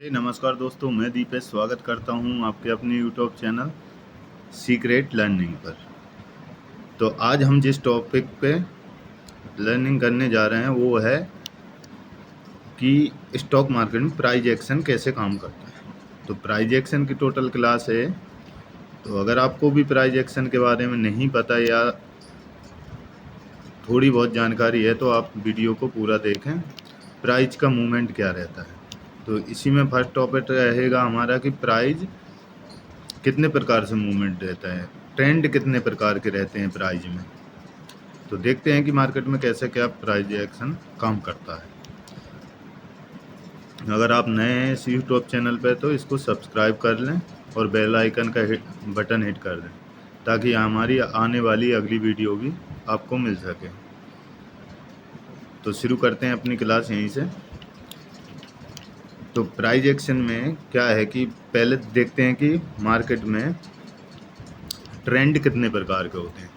नमस्कार दोस्तों, मैं दीपेश स्वागत करता हूं आपके अपने यूट्यूब चैनल सीक्रेट लर्निंग पर। तो आज हम जिस टॉपिक पे लर्निंग करने जा रहे हैं वो है कि स्टॉक मार्केट में प्राइस एक्शन कैसे काम करता है। तो प्राइस एक्शन की टोटल क्लास है। तो अगर आपको भी प्राइस एक्शन के बारे में नहीं पता या थोड़ी बहुत जानकारी है तो आप वीडियो को पूरा देखें। प्राइस का मूवमेंट क्या रहता है, तो इसी में फर्स्ट टॉपिक रहेगा हमारा कि प्राइस कितने प्रकार से मूवमेंट रहता है, ट्रेंड कितने प्रकार के रहते हैं प्राइस में। तो देखते हैं कि मार्केट में कैसे क्या प्राइस एक्शन काम करता है। अगर आप नए हैं इस यूट्यूब चैनल पर तो इसको सब्सक्राइब कर लें और बेल आइकन का बटन हिट कर दें ताकि हमारी आने वाली अगली वीडियो भी आपको मिल सके। तो शुरू करते हैं अपनी क्लास यहीं से। तो प्राइस एक्शन में क्या है कि पहले देखते हैं कि मार्केट में ट्रेंड कितने प्रकार के होते हैं।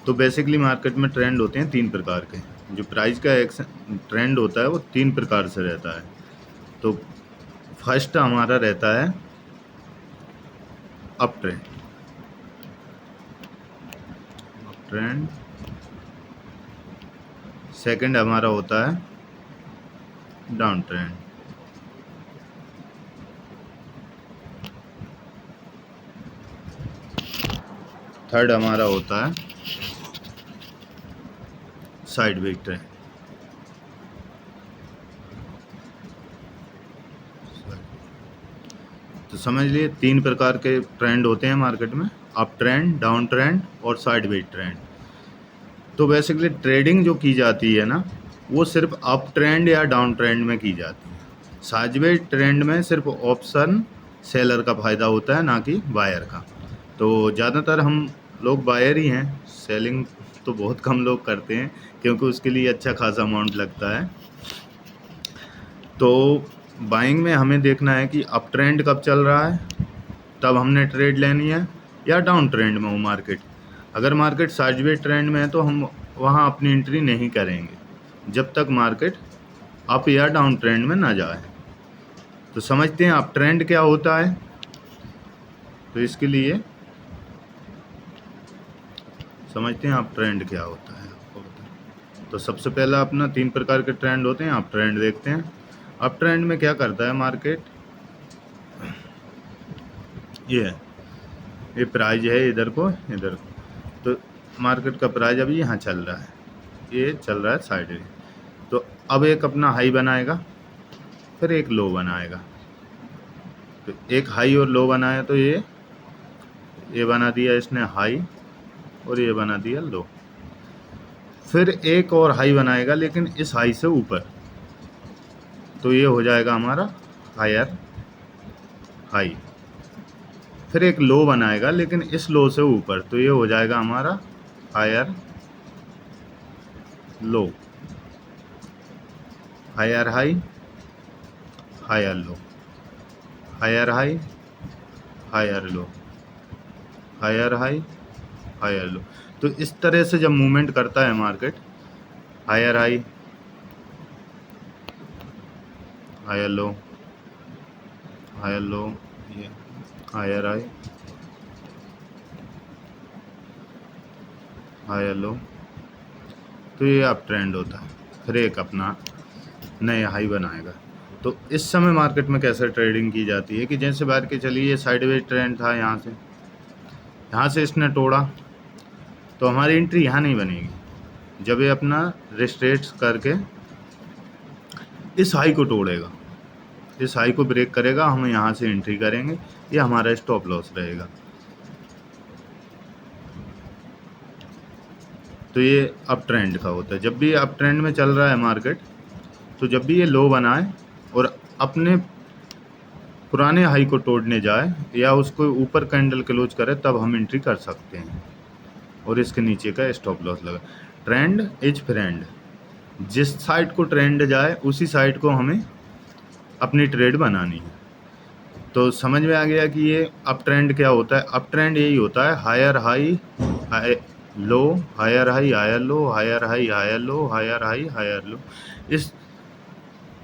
तो बेसिकली मार्केट में ट्रेंड होते हैं 3 प्रकार के। जो प्राइस का एक्शन ट्रेंड होता है वो 3 प्रकार से रहता है। तो फर्स्ट हमारा रहता है अप ट्रेंड। सेकंड हमारा होता है डाउन ट्रेंड। थर्ड हमारा होता है साइडवेज ट्रेंड। तो समझ लिए 3 प्रकार के ट्रेंड होते हैं मार्केट में, अप ट्रेंड, डाउन ट्रेंड और साइडवेज ट्रेंड। तो बेसिकली ट्रेडिंग जो की जाती है ना वो सिर्फ अप ट्रेंड या डाउन ट्रेंड में की जाती है। साइडवेज ट्रेंड में सिर्फ ऑप्शन सेलर का फ़ायदा होता है, ना कि बायर का। तो ज़्यादातर हम लोग बायर ही हैं, सेलिंग तो बहुत कम लोग करते हैं क्योंकि उसके लिए अच्छा खासा अमाउंट लगता है। तो बाइंग में हमें देखना है कि अप ट्रेंड कब चल रहा है तब हमने ट्रेड लेनी है, या डाउन ट्रेंड में हो मार्केट। अगर मार्केट साइडवेज ट्रेंड में है तो हम वहाँ अपनी एंट्री नहीं करेंगे जब तक मार्केट अप या डाउन ट्रेंड में ना जाए। तो समझते हैं अप ट्रेंड क्या होता है। तो इसके लिए समझते हैं अप ट्रेंड क्या होता है। तो सबसे पहला अपना 3 प्रकार के ट्रेंड होते हैं। अप ट्रेंड देखते हैं। अप ट्रेंड में क्या करता है मार्केट, ये प्राइस है इधर को। तो मार्केट का प्राइस अभी यहाँ चल रहा है, ये चल रहा है साइडवेज। तो अब एक अपना हाई बनाएगा, फिर एक लो बनाएगा। तो एक हाई और लो बनाया तो ये बना दिया इसने हाई और ये बना दिया लो। फिर एक और हाई बनाएगा लेकिन इस हाई से ऊपर, तो ये हो जाएगा हमारा हायर हाई। फिर एक लो बनाएगा लेकिन इस लो से ऊपर, तो ये हो जाएगा हमारा higher low. Higher high, higher low, higher high, higher low, higher high, higher low. तो इस तरह से जब मूवमेंट करता है market, higher high, higher low, higher low, ये हायर हाई, हायर लो, तो ये अप ट्रेंड होता है। फिर एक अपना नए हाई बनाएगा। तो इस समय मार्केट में कैसे ट्रेडिंग की जाती है कि जैसे बाहर के चलिए साइडवेज ट्रेंड था, यहाँ से इसने तोड़ा तो हमारी एंट्री यहाँ नहीं बनेगी। जब ये अपना रिस्ट्रेट करके इस हाई को तोड़ेगा, इस हाई को ब्रेक करेगा, हम यहाँ से एंट्री करेंगे, ये हमारा स्टॉप लॉस रहेगा। तो ये अप ट्रेंड का होता है। जब भी अप ट्रेंड में चल रहा है मार्केट, तो जब भी ये लो बनाए और अपने पुराने हाई को तोड़ने जाए या उसको ऊपर कैंडल क्लोज करे तब हम एंट्री कर सकते हैं और इसके नीचे का स्टॉप लॉस लगा। ट्रेंड इज फ्रेंड, जिस साइड को ट्रेंड जाए उसी साइड को हमें अपनी ट्रेड बनानी है। तो समझ में आ गया कि ये अप ट्रेंड क्या होता है। अप ट्रेंड यही होता है, higher high, low, higher high, higher low, higher high, higher low, higher high, higher low. इस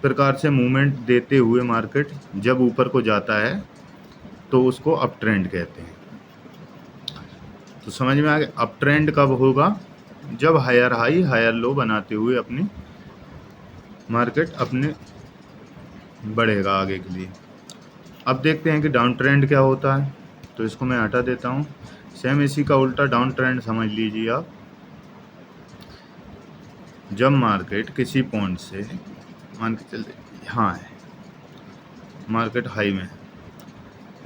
प्रकार से मूवमेंट देते हुए मार्केट जब ऊपर को जाता है तो उसको अप ट्रेंड कहते हैं। तो समझ में आ गया अप ट्रेंड कब होगा? जब हायर हाई हायर लो बनाते हुए अपनी मार्केट अपने बढ़ेगा आगे के लिए। अब देखते हैं कि डाउन ट्रेंड क्या होता है। तो इसको मैं हटा देता हूँ। सेम इसी का उल्टा डाउन ट्रेंड समझ लीजिए आप। जब मार्केट किसी पॉइंट से मान के चलते यहाँ है मार्केट हाई में,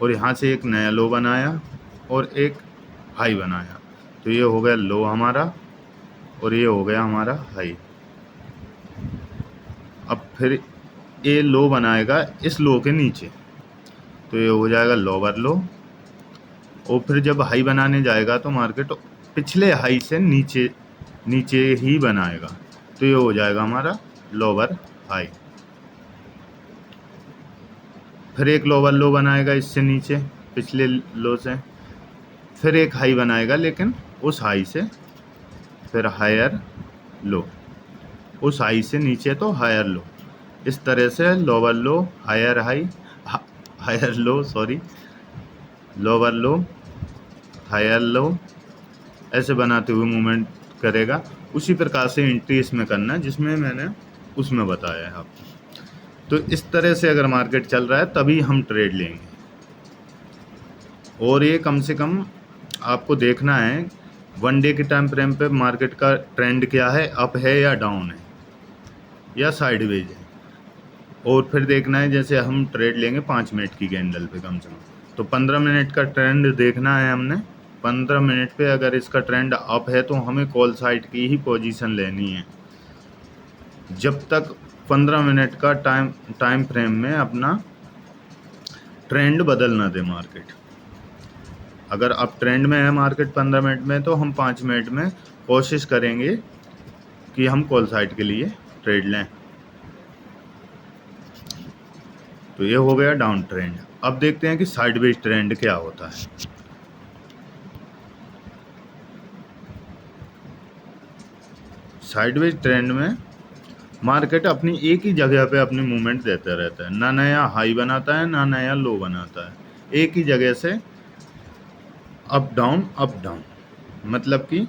और यहाँ से एक नया लो बनाया और एक हाई बनाया, तो ये हो गया लो हमारा और ये हो गया हमारा हाई। अब फिर ये लो बनाएगा इस लो के नीचे, तो ये हो जाएगा लोअर लो, और फिर जब हाई बनाने जाएगा तो मार्केट पिछले हाई से नीचे ही बनाएगा, तो ये हो जाएगा हमारा लोअर हाई। फिर एक लोअर लो बनाएगा इससे नीचे पिछले लो से, फिर एक हाई बनाएगा लेकिन उस हाई से, फिर हायर लो, उस हाई से नीचे तो हायर लो, इस तरह से lower low higher high higher low sorry lower low higher low, ऐसे बनाते हुए मूवमेंट करेगा। उसी प्रकार से एंट्री इसमें करना है जिसमें मैंने उसमें बताया है आपको। तो इस तरह से अगर मार्केट चल रहा है तभी हम ट्रेड लेंगे, और ये कम से कम आपको देखना है 1 डे के टाइम फ्रेम पे मार्केट का ट्रेंड क्या है, अप है या डाउन है या साइडवेज है। और फिर देखना है जैसे हम ट्रेड लेंगे 5 मिनट की कैंडल पे कम से कम, तो 15 मिनट का ट्रेंड देखना है हमने। 15 मिनट पे अगर इसका ट्रेंड अप है तो हमें कॉल साइड की ही पोजीशन लेनी है जब तक 15 मिनट का टाइम फ्रेम में अपना ट्रेंड बदल ना दे मार्केट। अगर अप ट्रेंड में है मार्केट 15 मिनट में, तो हम 5 मिनट में कोशिश करेंगे कि हम कॉल साइड के लिए ट्रेड लें। तो ये हो गया डाउन ट्रेंड। अब देखते हैं कि साइडवेज ट्रेंड क्या होता है। साइडवेज ट्रेंड में मार्केट अपनी एक ही जगह पे अपनी मूवमेंट देता रहता है, ना नया हाई बनाता है ना नया लो बनाता है, एक ही जगह से अप डाउन। मतलब कि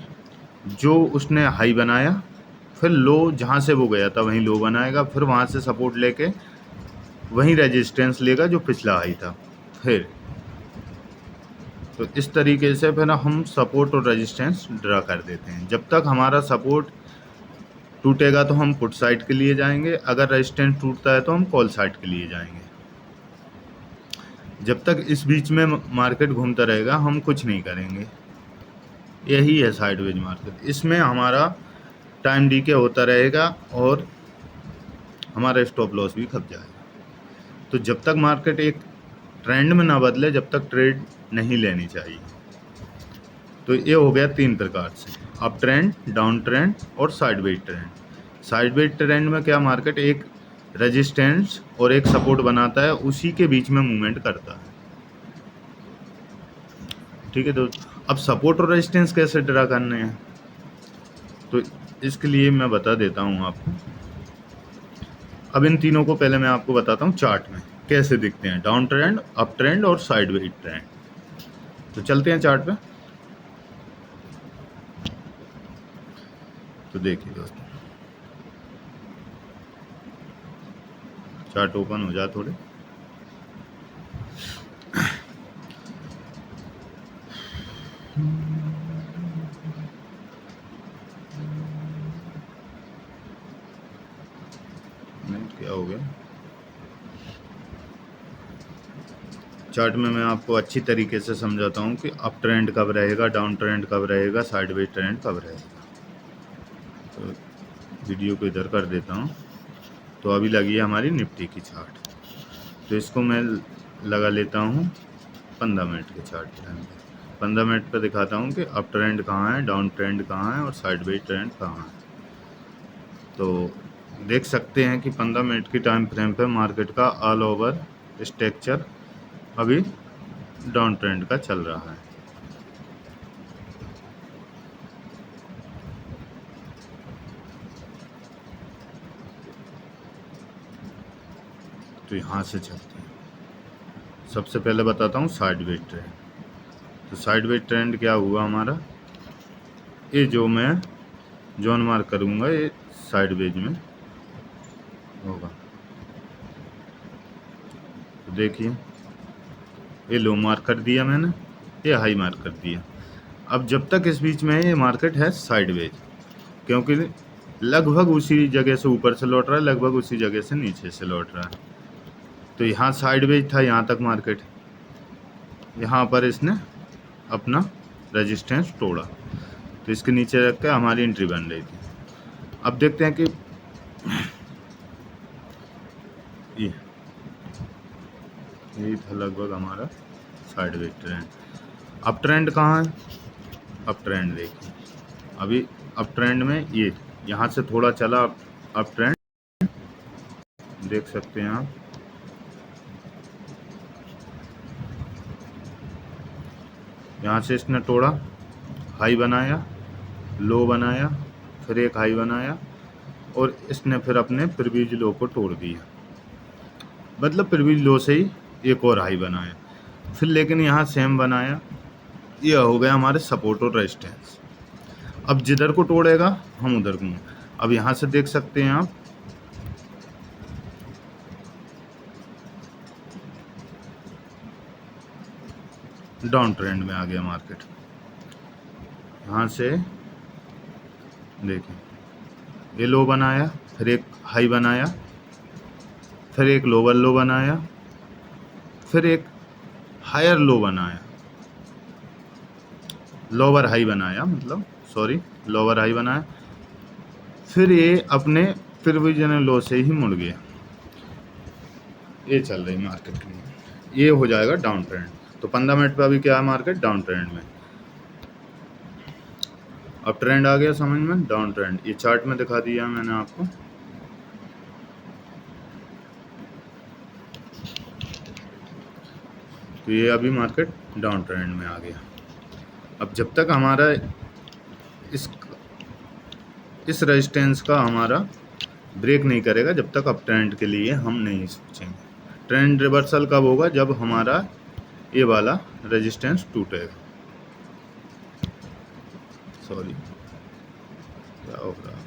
जो उसने हाई बनाया फिर लो जहाँ से वो गया था वहीं लो बनाएगा, फिर वहाँ से सपोर्ट लेके वहीं रेजिस्टेंस लेगा जो पिछला हाई था। फिर तो इस तरीके से फिर हम सपोर्ट और रेजिस्टेंस ड्रा कर देते हैं। जब तक हमारा सपोर्ट टूटेगा तो हम पुट साइड के लिए जाएंगे, अगर रेजिस्टेंस टूटता है तो हम कॉल साइड के लिए जाएंगे। जब तक इस बीच में मार्केट घूमता रहेगा हम कुछ नहीं करेंगे। यही है साइडवेज मार्केट। इसमें हमारा टाइम डीके होता रहेगा और हमारा स्टॉप लॉस भी खप जाएगा। तो जब तक मार्केट एक ट्रेंड में ना बदले जब तक ट्रेड नहीं लेनी चाहिए। तो ये हो गया 3 प्रकार से, अप ट्रेंड, डाउन ट्रेंड और साइडवेज ट्रेंड। साइडवेज ट्रेंड में क्या मार्केट एक रेजिस्टेंस और एक सपोर्ट बनाता है, उसी के बीच में मूवमेंट करता है। ठीक है दोस्त। अब सपोर्ट और रेजिस्टेंस कैसे ड्रा करने हैं तो इसके लिए मैं बता देता हूँ आपको। अब इन तीनों को पहले मैं आपको बताता हूँ चार्ट में कैसे दिखते हैं, डाउन ट्रेंड, अप ट्रेंड और साइडवेज ट्रेंड। तो चलते हैं चार्ट पे। तो देखिए दोस्तों, चार्ट ओपन हो जाए थोड़े। क्या हो गया, चार्ट में मैं आपको अच्छी तरीके से समझाता हूँ कि अप ट्रेंड कब रहेगा, डाउन ट्रेंड कब रहेगा, साइडवेज ट्रेंड कब रहेगा। तो वीडियो को इधर कर देता हूँ। तो अभी लगी है हमारी निफ्टी की चार्ट, तो इसको मैं लगा लेता हूँ 15 मिनट के चार्ट टाइम पे। 15 मिनट पर दिखाता हूँ कि अप ट्रेंड कहाँ है, डाउन ट्रेंड कहाँ है और साइडवेज ट्रेंड कहाँ है। तो देख सकते हैं कि 15 मिनट की टाइम फ्रेम पे मार्केट का ऑल ओवर स्ट्रक्चर अभी डाउन ट्रेंड का चल रहा है। तो यहाँ से चलते हैं। सबसे पहले बताता हूँ साइडवेज ट्रेंड। तो साइडवेज ट्रेंड क्या हुआ हमारा, ये जो मैं जोन मार्क करूँगा ये साइडवेज में होगा। तो देखिए ये लो मार्क कर दिया मैंने, ये हाई मार्क कर दिया। अब जब तक इस बीच में ये मार्केट है साइडवेज, क्योंकि लगभग उसी जगह से ऊपर से लौट रहा है, लगभग उसी जगह से नीचे से लौट रहा है। तो यहाँ साइडवेज था, यहाँ तक मार्केट, यहाँ पर इसने अपना रेजिस्टेंस तोड़ा, तो इसके नीचे रख के हमारी एंट्री बन रही थी। अब देखते हैं कि यही था लगभग हमारा साइडवेज ट्रेंड। अब ट्रेंड कहाँ है, अब ट्रेंड देखिए, अभी अब ट्रेंड में ये यहाँ से थोड़ा चला, अब ट्रेंड देख सकते हैं आप। यहाँ से इसने तोड़ा, हाई बनाया, लो बनाया, फिर एक हाई बनाया, और इसने फिर अपने प्रीवियस लो को तोड़ दिया, मतलब प्रीवियस लो से ही एक और हाई बनाया, फिर लेकिन यहाँ सेम बनाया। ये हो गया हमारे सपोर्ट और रेजिस्टेंस। अब जिधर को तोड़ेगा हम उधर को। अब यहाँ से देख सकते हैं आप, डाउन ट्रेंड में आ गया मार्केट। यहाँ से देखिए ये लो बनाया, फिर एक हाई बनाया, फिर एक लोअर लो बनाया, फिर एक हायर लो बनाया, लोअर हाई बनाया, मतलब सॉरी लोअर हाई बनाया, फिर ये अपने प्रीवियस लो से ही मुड़ गया। ये चल रही मार्केट के लिए, ये हो जाएगा डाउन ट्रेंड। तो 15 मिनट पे अभी क्या है मार्केट, डाउन ट्रेंड में। अब ट्रेंड आ गया समझ में, डाउन ट्रेंड। ये चार्ट में दिखा दिया मैंने आपको। तो ये अभी मार्केट डाउन ट्रेंड में आ गया। अब जब तक हमारा इस रेजिस्टेंस का हमारा ब्रेक नहीं करेगा, जब तक अप ट्रेंड के लिए हम नहीं सोचेंगे। ट्रेंड रिवर्सल कब होगा, जब हमारा ये वाला रेजिस्टेंस टूटेगा। सॉरी क्या हो रहा है,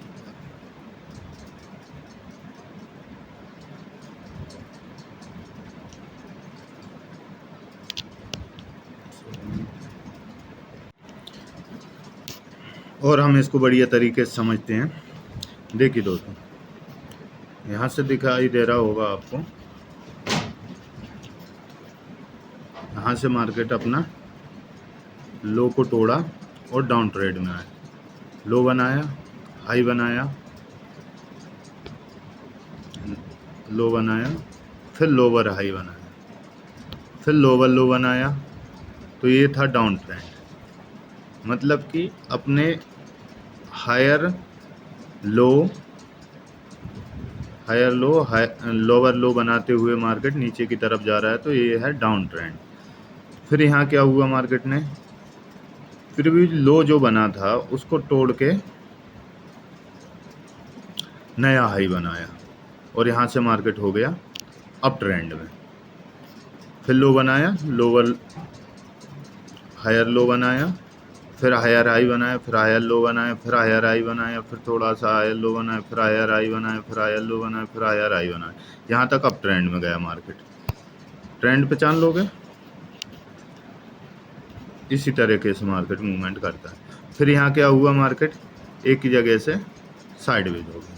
और हम इसको बढ़िया तरीके से समझते हैं। देखिए दोस्तों, यहाँ से दिखाई दे रहा होगा आपको, यहाँ से मार्केट अपना लो को तोड़ा और डाउन ट्रेड में आया, लो बनाया, हाई बनाया, लो बनाया, फिर लोअर हाई बनाया, फिर लोअर लो बनाया। तो ये था डाउन ट्रेंड, मतलब कि अपने हायर लो लोअर लो बनाते हुए मार्केट नीचे की तरफ जा रहा है, तो ये है डाउन ट्रेंड। फिर यहाँ क्या हुआ, मार्केट ने प्रीवियस लो जो बना था उसको तोड़ के नया हाई बनाया, और यहाँ से मार्केट हो गया अप ट्रेंड में। फिर लो बनाया, लोअर हायर लो बनाया, फिर हायर हाई बनाया, फिर हायर लो बनाया, फिर हायर हाई बनाया, फिर थोड़ा सा हायर लो बनाया, फिर हायर हाई बनाया, फिर हायर लो बनाया, फिर हायर हाई बनाया, यहाँ तक अप ट्रेंड में गया मार्केट। ट्रेंड पहचान लोगे, इसी तरीके से मार्केट मूवमेंट करता है। फिर यहाँ क्या हुआ, मार्केट एक ही जगह से साइडवेज हो गया।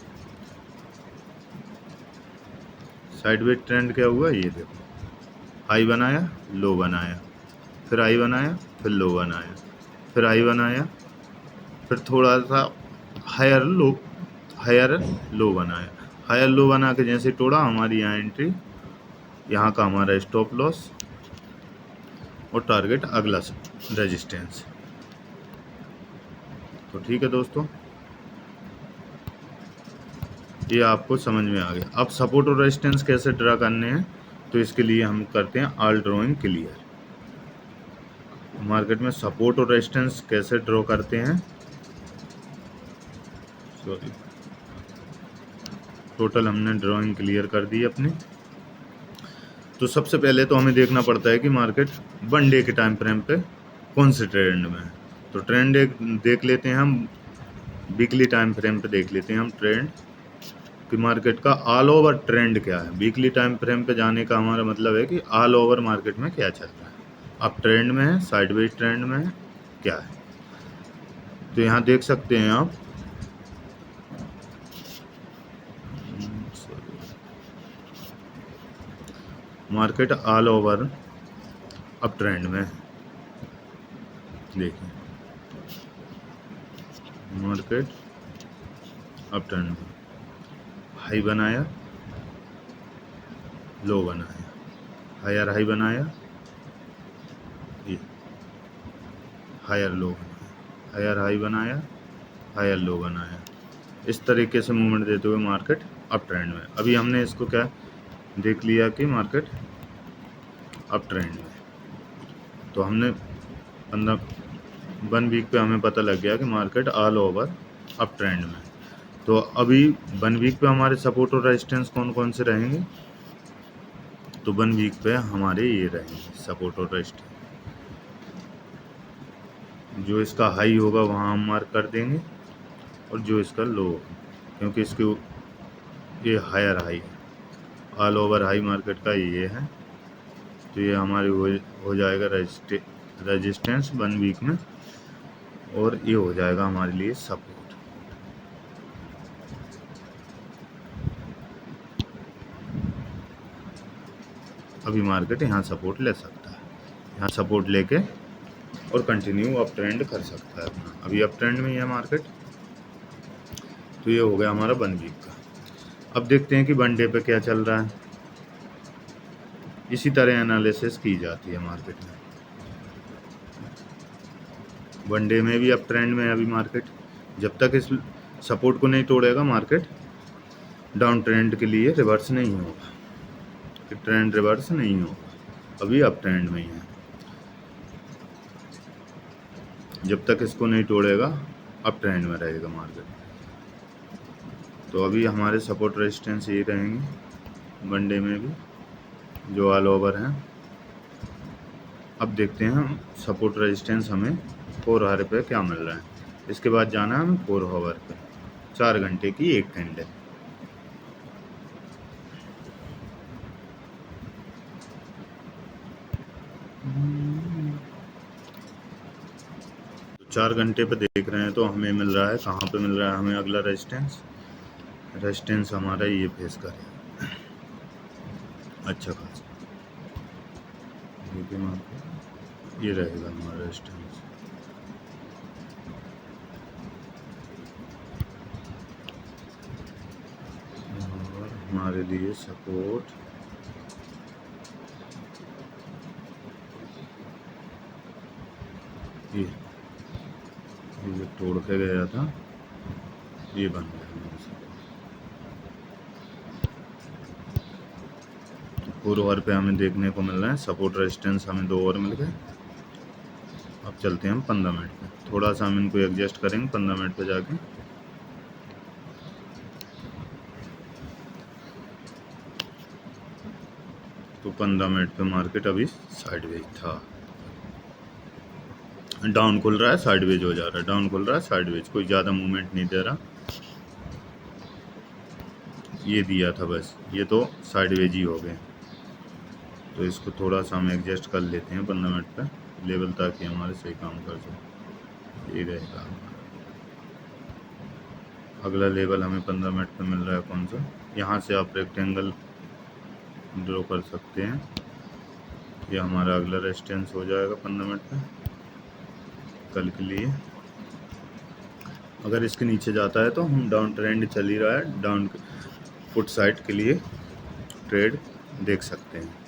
साइडवेज ट्रेंड क्या हुआ, ये देखो, हाई बनाया, लो बनाया, फिर हाई बनाया, फिर लो बनाया, फिर हाई बनाया, फिर थोड़ा सा हायर लो बनाया, हायर लो बना के जैसे तोड़ा, हमारी यहाँ एंट्री, यहाँ का हमारा स्टॉप लॉस और टारगेट अगला रेजिस्टेंस। तो ठीक है दोस्तों, ये आपको समझ में आ गया। अब सपोर्ट और रेजिस्टेंस कैसे ड्रा करने हैं, तो इसके लिए हम करते हैं ऑल ड्राइंग क्लियर। मार्केट में सपोर्ट और रेजिस्टेंस कैसे ड्रॉ करते हैं, सॉरी, टोटल हमने ड्राइंग क्लियर कर दी अपनी। तो सबसे पहले तो हमें देखना पड़ता है कि मार्केट 1 डे के टाइम फ्रेम पे कौन से ट्रेंड में है। तो ट्रेंड एक देख लेते हैं हम, वीकली टाइम फ्रेम पे देख लेते हैं हम ट्रेंड कि मार्केट का ऑल ओवर ट्रेंड क्या है। वीकली टाइम फ्रेम पे जाने का हमारा मतलब है कि ऑल ओवर मार्केट में क्या चल रहा है, अप ट्रेंड में है, साइडवेज ट्रेंड में है, क्या है। तो यहाँ देख सकते हैं आप, market all over up trend में है। देखिए मार्केट अप ट्रेंड में हाई बनाया, लो बनाया, हायर हाई बनाया, ये हायर लो बनाया, हायर हाई बनाया, हायर लो बनाया। इस तरीके से मूवमेंट देते हुए मार्केट अप ट्रेंड में। अभी हमने इसको क्या देख लिया कि मार्केट अप ट्रेंड में, तो हमने 1 वीक पे हमें पता लग गया कि market all over up trend में। तो अभी 1 वीक पे हमारे सपोर्ट और रेजिस्टेंस कौन कौन से रहेंगे, तो 1 वीक पे हमारे ये रहेंगे सपोर्ट और रेजिस्टेंस। जो इसका हाई होगा वहाँ हम मार्क कर देंगे, और जो इसका लो, क्योंकि इसके ये हायर हाई है, ऑल ओवर हाई मार्केट का ये है, तो ये हमारे हो जाएगा रेजिस्टेंस 1 वीक में, और ये हो जाएगा हमारे लिए सपोर्ट। अभी मार्केट यहाँ सपोर्ट ले सकता है, यहाँ सपोर्ट लेके और कंटिन्यू अप ट्रेंड कर सकता है अपना। अभी अप ट्रेंड में ही है मार्केट। तो ये हो गया हमारा 1 वीक का। अब देखते हैं कि 1 डे पे क्या चल रहा है। इसी तरह एनालिसिस की जाती है मार्केट में। 1 डे में भी अप ट्रेंड में है अभी मार्केट। जब तक इस सपोर्ट को नहीं तोड़ेगा मार्केट डाउन ट्रेंड के लिए रिवर्स नहीं होगा, कि ट्रेंड रिवर्स नहीं होगा। अभी अप ट्रेंड में ही है, जब तक इसको नहीं तोड़ेगा अप ट्रेंड में रहेगा मार्केट। तो अभी हमारे सपोर्ट रेजिस्टेंस ये रहेंगे 1 डे में भी, जो ऑल ओवर हैं। अब देखते हैं हम सपोर्ट रेजिस्टेंस हमें 4 आवर पे क्या मिल रहा है। इसके बाद जाना है हमें 4 आवर पे, 4 घंटे की एक कैंडल। तो 4 घंटे पे देख रहे हैं तो हमें मिल रहा है, कहाँ पे मिल रहा है हमें अगला रेजिस्टेंस हमारा ये फेस करेगा अच्छा खासा। ये रहेगा हमारा रेजिस्टेंस। और हमारे लिए सपोर्ट ये तोड़ के गया था, ये बन गया हमारा सपोर्ट। 4 ओवर पे हमें देखने को मिल रहा है सपोर्ट रेजिस्टेंस, हमें 2 ओवर मिल गए। अब चलते हैं हम 15 मिनट पे, थोड़ा सा हम इनको एडजस्ट करेंगे 15 मिनट पे जाके। तो 15 मिनट पे मार्केट अभी साइडवेज था, डाउन खुल रहा है साइडवेज हो जा रहा है, डाउन खुल रहा है साइडवेज, कोई ज़्यादा मूवमेंट नहीं दे रहा। ये दिया था बस, ये तो साइडवेज ही हो गए। तो इसको थोड़ा सा हम एडजस्ट कर लेते हैं 15 मिनट पे लेवल, ताकि हमारे सही काम कर सके। ये रहेगा हमारा अगला लेवल, हमें 15 मिनट पे मिल रहा है कौन सा। यहाँ से आप रेक्टेंगल ड्रॉ कर सकते हैं, ये हमारा अगला रेजिस्टेंस हो जाएगा 15 मिनट पे कल के लिए। अगर इसके नीचे जाता है तो हम डाउन ट्रेंड चल ही रहा है, डाउन पुट साइड के लिए ट्रेड देख सकते हैं।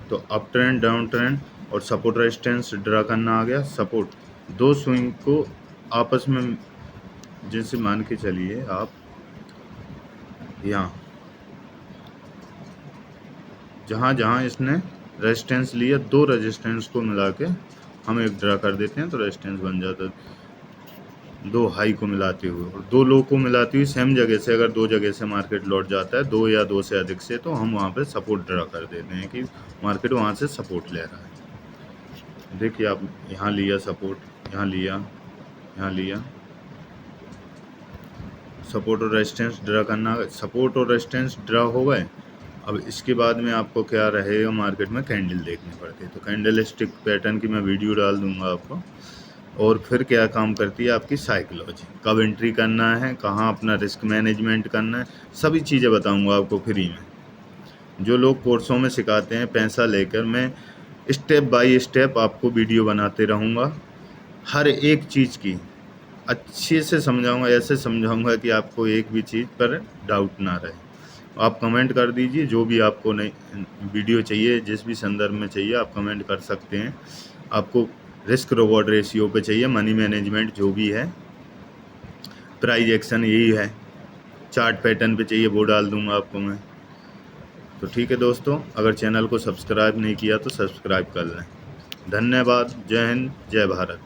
तो अप ट्रेंड, डाउन ट्रेंड और सपोर्ट रेजिस्टेंस ड्रा करना आ गया। सपोर्ट, दो स्विंग को आपस में जैसे मान के चलिए आप, यहाँ जहाँ जहाँ इसने रेजिस्टेंस लिया, 2 रेजिस्टेंस को मिला के हम एक ड्रा कर देते हैं तो रेजिस्टेंस बन जाता है। दो हाई को मिलाते हुए और दो लो को मिलाते हुए सेम जगह से अगर दो जगह से मार्केट लौट जाता है, दो या दो से अधिक से, तो हम वहाँ पे सपोर्ट ड्रा कर देते हैं कि मार्केट वहाँ से सपोर्ट ले रहा है। देखिए आप यहाँ लिया सपोर्ट, यहाँ लिया, यहाँ लिया, सपोर्ट और रेजिस्टेंस ड्रा करना। सपोर्ट और रेजिस्टेंस ड्रा हो गए। अब इसके बाद में आपको क्या रहेगा, मार्केट में कैंडल देखनी पड़ती है। तो कैंडल स्टिक पैटर्न की मैं वीडियो डाल दूंगा आपको। और फिर क्या काम करती है आपकी साइकोलॉजी, कब एंट्री करना है, कहाँ अपना रिस्क मैनेजमेंट करना है, सभी चीज़ें बताऊंगा आपको फ्री में। जो लोग कोर्सों में सिखाते हैं पैसा लेकर, मैं स्टेप बाय स्टेप आपको वीडियो बनाते रहूँगा, हर एक चीज़ की अच्छे से समझाऊंगा, ऐसे समझाऊंगा कि आपको एक भी चीज़ पर डाउट ना रहे। आप कमेंट कर दीजिए जो भी आपको नहीं वीडियो चाहिए, जिस भी संदर्भ में चाहिए आप कमेंट कर सकते हैं। आपको रिस्क रिवॉर्ड रेशियो पे चाहिए, मनी मैनेजमेंट जो भी है, प्राइस एक्शन यही है, चार्ट पैटर्न पे चाहिए, वो डाल दूंगा आपको मैं। तो ठीक है दोस्तों, अगर चैनल को सब्सक्राइब नहीं किया तो सब्सक्राइब कर लें। धन्यवाद। जय हिंद, जय भारत।